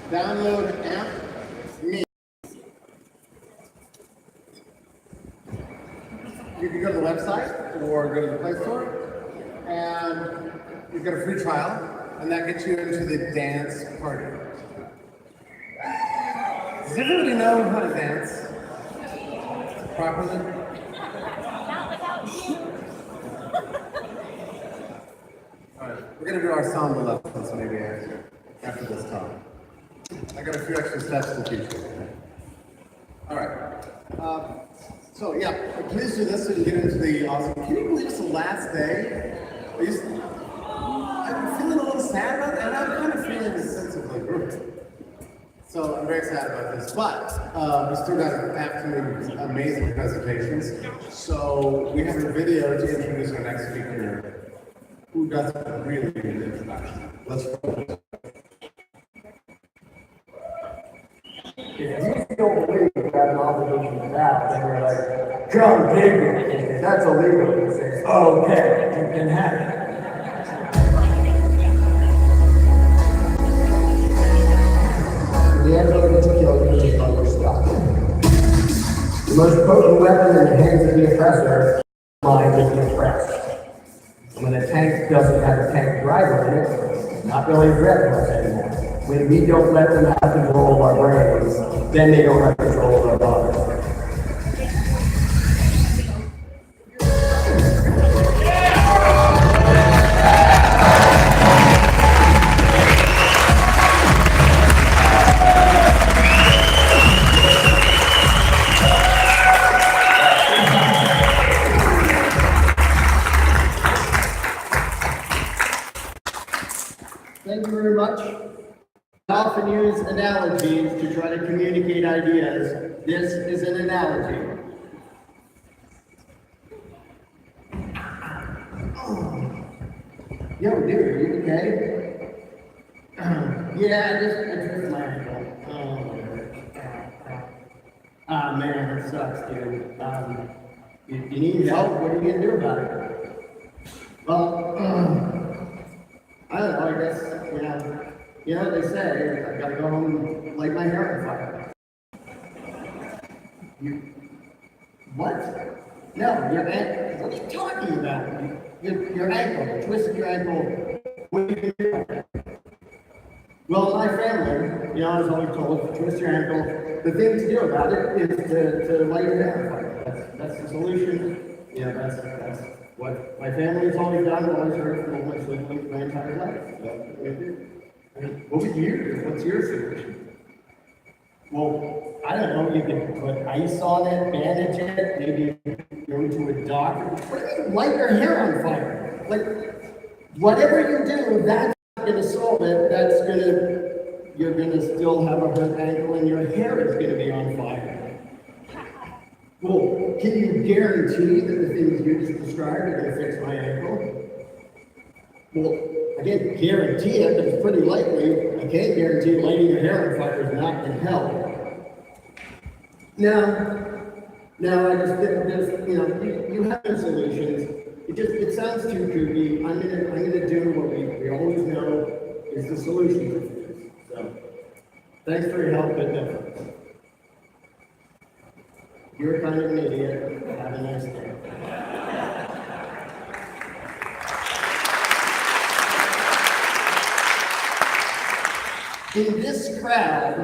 Download app me. You can go to the website or go to the Play Store, and you get a free trial, and that gets you into the dance party. Does everybody know how to dance properly? Not without you. All right, we're gonna do our samba lessons maybe after this talk. I got a few extra steps to teach you. All right. So yeah, please do this so you can get into the awesome. Can you believe it's the last day? I'm feeling a little sad about that, and I'm kind of feeling a sense of like root. So I'm very sad about this, but we still got absolutely amazing presentations. So we have a video to introduce our next speaker, who does a really good introduction. Let's go. If you don't believe you have an obligation to that, then you're like, come dig it. If that's illegal, you say, okay, you can have it. The ability to kill you is on your stuff. The most potent weapon in the hands of the oppressor is the mind of the oppressed. When a tank doesn't have a tank driver in it, it's not really a threat to us anymore. When we don't let them have control of our brains, then they don't have control of our bodies. Thank you very much. I often use analogies to try to communicate ideas. This is an analogy. Yo, dude, are you okay? Yeah, I just my ankle. Man, it sucks, dude. You need help? What are you gonna do about it? Well, I don't know, I guess, you know what they say, I gotta go home and light my hair on fire. What? No, your ankle, what are you talking about? Your ankle, you twisted your ankle. What do you do about that? Well, my family, I was always told, twist your ankle, the thing to do about it is to light your hair on fire. That's the solution. That's what my family's always done, always heard from all my siblings my entire life. What would you do? What's your solution? Well, I don't know, you can put ice on it, bandage it, maybe go to a doctor. What do you mean, light your hair on fire? Like, whatever you do, that's not gonna solve it. You're gonna still have a hurt ankle and your hair is gonna be on fire. Well, can you guarantee that the things you just described are going to fix my ankle? Well, I can't guarantee it, but it's pretty likely. I can't guarantee lighting your hair on fire is not going to help. No, I just didn't. You have no solutions. It sounds too kooky. I'm gonna do what we always know is the solution to things. So, thanks for your help, but no. You're kind of an idiot. Have a nice day. In this crowd,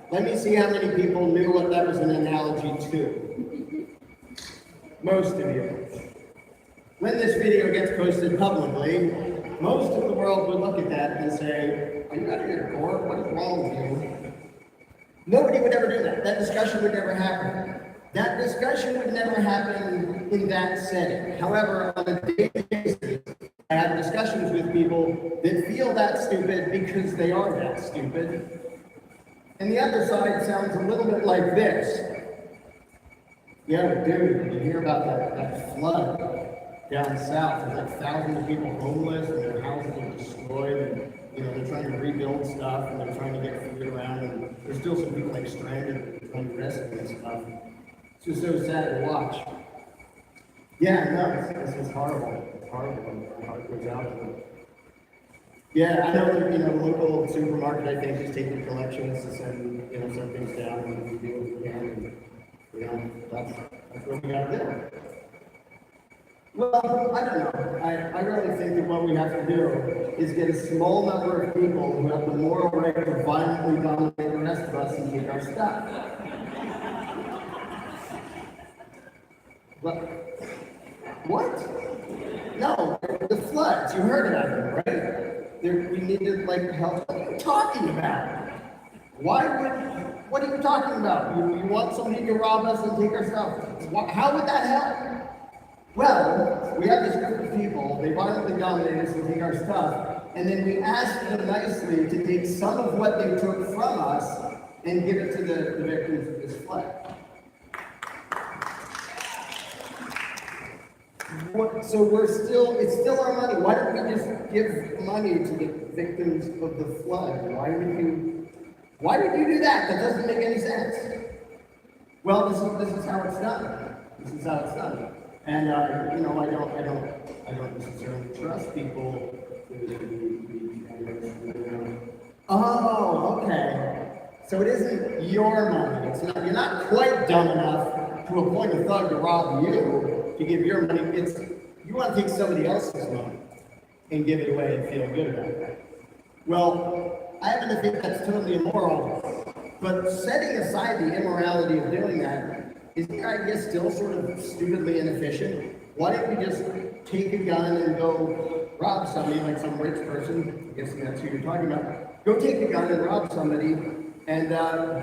let me see how many people knew what that was an analogy to. Most of you. When this video gets posted publicly, most of the world would look at that and say, are you out of your gourd? What is wrong with you? Nobody would ever do that. That discussion would never happen. That discussion would never happen in that setting. However, on a daily basis, I have discussions with people that feel that stupid because they are that stupid. And the other side sounds a little bit like this. Yeah, dude, you hear about that flood down south, and like thousands of people homeless, and their houses are destroyed, and they're trying to rebuild stuff, and they're trying to get food around, and there's still some people like stranded trying to rescue and stuff. It's just so sad to watch. Yeah, no, it's horrible. It's horrible. How it goes out. Yeah, I know that local market, I think, is taking collections to send, send things down and we do what we can. And, that's what we gotta do. Well, I don't know. I really think that what we have to do is get a small number of people who have the moral right to violently dominate the rest of us and take our stuff. What? No, the floods. You heard about them, right? We needed help. What are you talking about? What are you talking about? You want somebody to rob us and take our stuff? How would that help? Well, we have this group of people, they violently dominate us and take our stuff, and then we ask them nicely to take some of what they took from us and give it to the victims of this flood. So it's still our money. Why don't we just give money to the victims of the flood? Why would you do that? That doesn't make any sense. Well, this is how it's done. This is how it's done. And I don't necessarily trust people. Oh, okay. So it isn't your money. You're not quite dumb enough to appoint a thug to rob you to give your money. You want to take somebody else's money and give it away and feel good about it. Well, I happen to think that's totally immoral. But setting aside the immorality of doing that, isn't the idea still sort of stupidly inefficient? Why don't we just take a gun and go rob somebody, like some rich person? I guess that's who you're talking about. Go take a gun and rob somebody and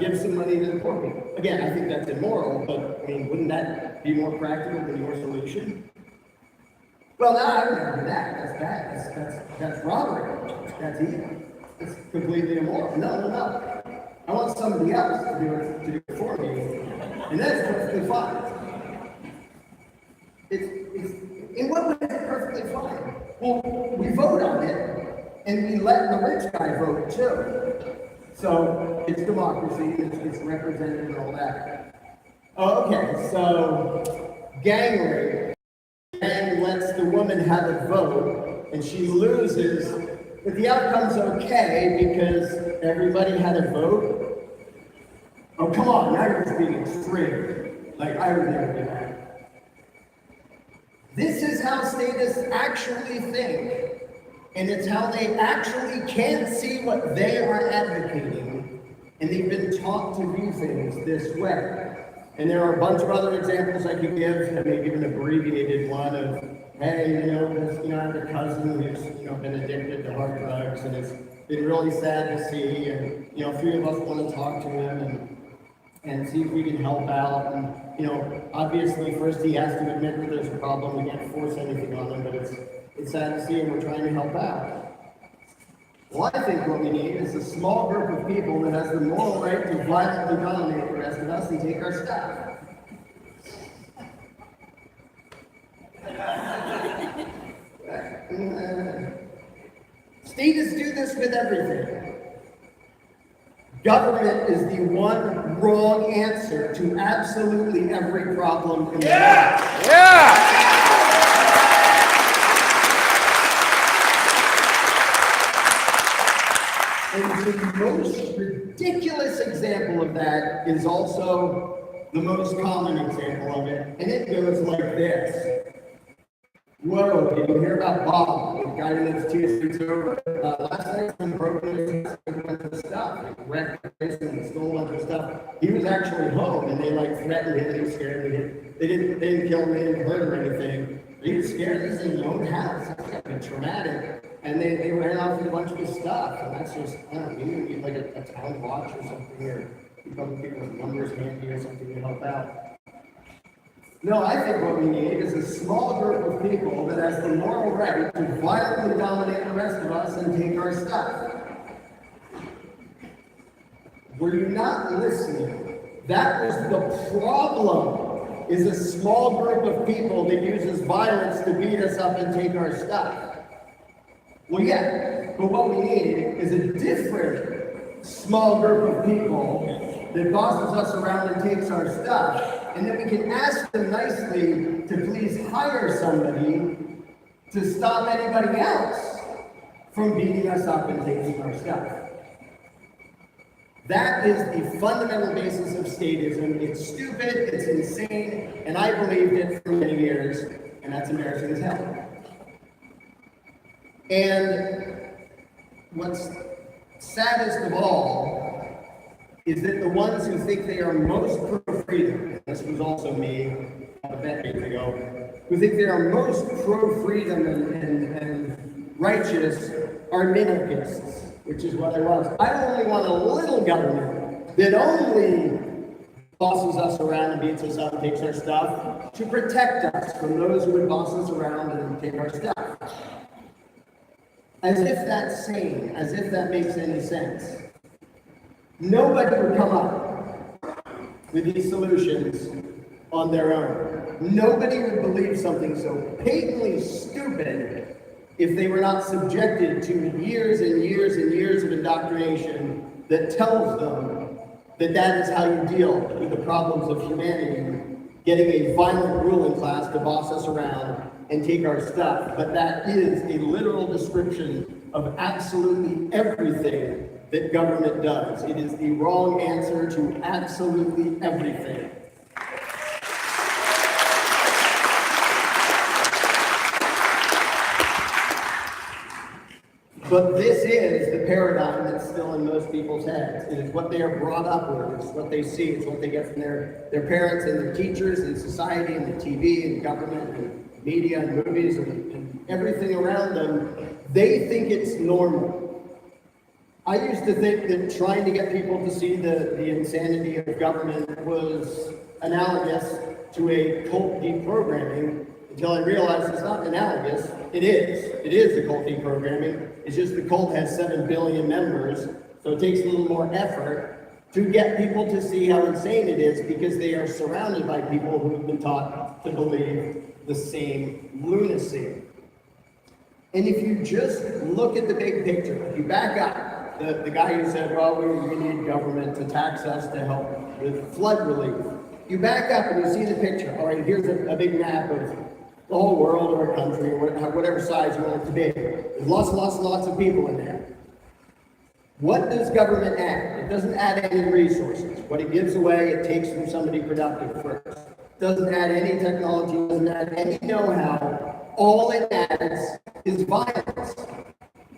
give some money to the poor people. Again, I think that's immoral, but wouldn't that be more practical than your solution? Well, no, I would never do that. That's bad. That's robbery. That's evil. It's completely immoral. No. I want somebody else to do it for me. And that's perfectly fine. In what way is it perfectly fine? Well, we vote on it, and we let the rich guy vote too. So it's democracy, it's represented and all that. Okay, so gang rape. And lets the woman have a vote, and she loses, but the outcome's okay because everybody had a vote. Oh, come on, now you're just being extreme. I would never do that. This is how statists actually think, and it's how they actually can't see what they are advocating, and they've been taught to view things this way. And there are a bunch of other examples I could give. I may give an abbreviated one of, hey, I have a cousin who's, been addicted to hard drugs, and it's been really sad to see, and, a few of us want to talk to him and see if we can help out. And, obviously, first he has to admit that there's a problem. We can't force anything on him, but it's sad to see, and we're trying to help out. Well, I think what we need is a small group of people that has the moral right to violently dominate the rest of us and take our stuff. Statists do this with everything. Government is the one wrong answer to absolutely every problem in the world. Yeah! And the most ridiculous example of that is also the most common example of it, and it goes like this. Whoa, did you hear about Bob, the guy who lives 2 streets over? Last night, some broke into his bunch of stuff, wrecked his place and stole a bunch of stuff. He was actually home, and they threatened him, they scared him. They didn't kill him, they didn't hurt him or anything. He was scared. This is his own house. That's been traumatic. And they ran off with a bunch of his stuff. And that's just, I don't know, maybe we need a town watch or something, or a couple people with numbers handy or something to help out. No, I think what we need is a small group of people that has the moral right to violently dominate the rest of us and take our stuff. Were you not listening? That was the problem. Is a small group of people that uses violence to beat us up and take our stuff. Well, yeah, but what we need is a different small group of people that bosses us around and takes our stuff, and then we can ask them nicely to please hire somebody to stop anybody else from beating us up and taking our stuff. That is the fundamental basis of statism. It's stupid, it's insane, and I believed it for many years, and that's embarrassing as hell. And what's saddest of all is that the ones who think they are most pro-freedom, this was also me a decade ago, who think they are most pro-freedom and righteous are minarchists, which is what I was. I only want a little government that only bosses us around and beats us up and takes our stuff to protect us from those who would boss us around and take our stuff. As if that's sane, as if that makes any sense. Nobody would come up with these solutions on their own. Nobody would believe something so patently stupid if they were not subjected to years and years and years of indoctrination that tells them that that is how you deal with the problems of humanity, getting a violent ruling class to boss us around and take our stuff. But that is a literal description of absolutely everything that government does. It is the wrong answer to absolutely everything. But this is the paradigm that's still in most people's heads. It is what they are brought up with. It's what they see. It's what they get from their parents and their teachers and society and the TV and government and media and movies and everything around them. They think it's normal. I used to think that trying to get people to see the insanity of government was analogous to a cult deprogramming, until I realized it's not analogous. It is a cult deprogramming. It's just the cult has 7 billion members, so it takes a little more effort to get people to see how insane it is, because they are surrounded by people who have been taught to believe the same lunacy. And if you just look at the big picture, if you back up, the guy who said, well, we need government to tax us to help with flood relief. You back up and you see the picture. All right, here's a big map of the whole world or a country, or whatever size you want it to be. There's lots of people in there. What does government add? It doesn't add any resources. What it gives away, it takes from somebody productive first. It doesn't add any technology, doesn't add any know-how. All it adds is violence.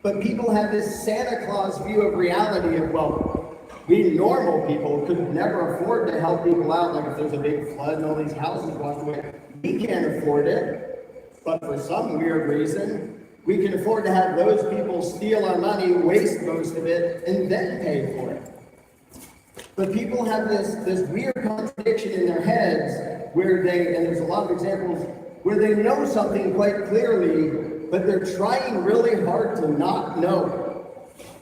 But people have this Santa Claus view of reality of, well, we normal people could never afford to help people out, like if there's a big flood and all these houses washed away. We can't afford it, but for some weird reason, we can afford to have those people steal our money, waste most of it, and then pay for it. But people have this weird contradiction in their heads where they, and there's a lot of examples, where they know something quite clearly, but they're trying really hard to not know.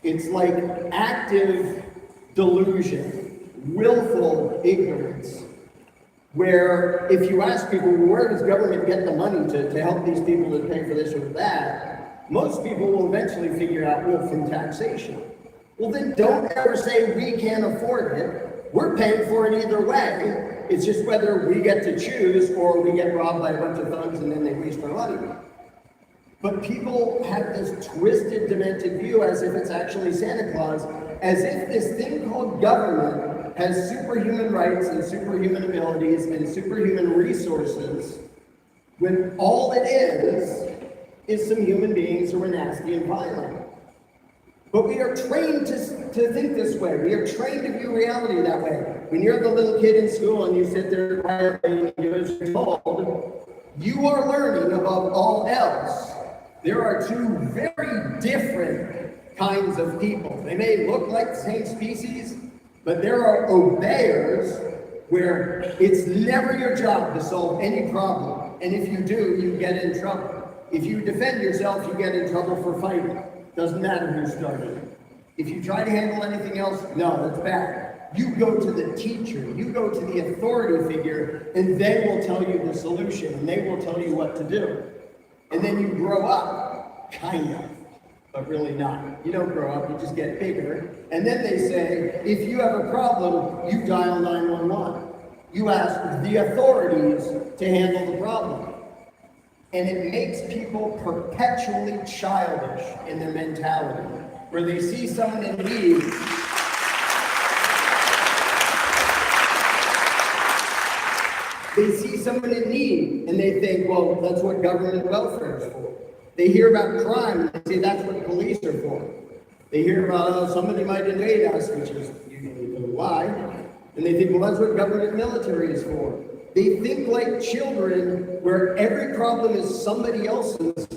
It's like active delusion, willful ignorance, where if you ask people, where does government get the money to help these people to pay for this or that, most people will eventually figure out, well, from taxation. Well, then don't ever say we can't afford it. We're paying for it either way. It's just whether we get to choose or we get robbed by a bunch of thugs and then they waste our money. But people have this twisted, demented view as if it's actually Santa Claus, as if this thing called government has superhuman rights and superhuman abilities and superhuman resources, when all it is some human beings who are nasty and violent. But we are trained to think this way. We are trained to view reality that way. When you're the little kid in school and you sit there quietly and you're told, you are learning above all else. There are two very different kinds of people. They may look like the same species, but there are obeyers where it's never your job to solve any problem. And if you do, you get in trouble. If you defend yourself, you get in trouble for fighting. Doesn't matter who started it. If you try to handle anything else, no, that's bad. You go to the teacher, you go to the authority figure, and they will tell you the solution, and they will tell you what to do. And then you grow up, kind of, but really not. You don't grow up, you just get bigger. And then they say, if you have a problem, you dial 911. You ask the authorities to handle the problem. And it makes people perpetually childish in their mentality, where they see someone in need. They see someone in need and they think, well, that's what government welfare is for. They hear about crime and they say that's what police are for. They hear about, oh, somebody might invade us, which is usually a lie, and they think, well, that's what government military is for. They think like children, where every problem is somebody else's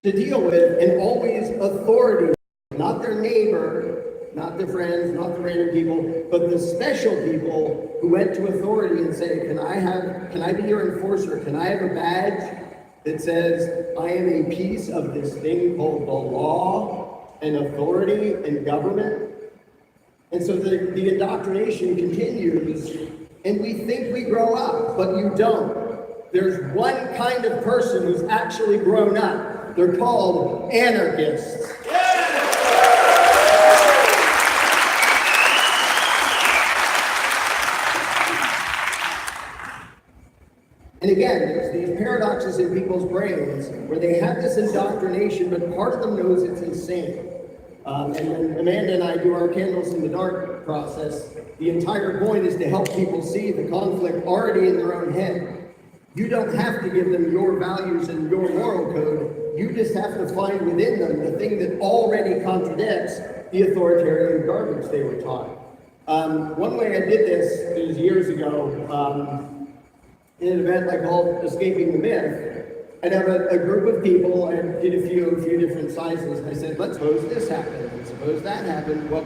to deal with, and always authority, not their neighbor, not their friends, not the random people, but the special people who went to authority and say, can I be your enforcer? Can I have a badge that says I am a piece of this thing called the law and authority and government? And so the indoctrination continues, and we think we grow up, but you don't. There's one kind of person who's actually grown up. They're called anarchists. And again, there's these paradoxes in people's brains where they have this indoctrination, but part of them knows it's insane. And when Amanda and I do our candles in the dark process, the entire point is to help people see the conflict already in their own head. You don't have to give them your values and your moral code. You just have to find within them the thing that already contradicts the authoritarian garbage they were taught. One way I did this, it was years ago, in an event I called Escaping the Myth. I'd have a group of people, I did a few different sizes, and I said, let's suppose this happened, and suppose that happened. What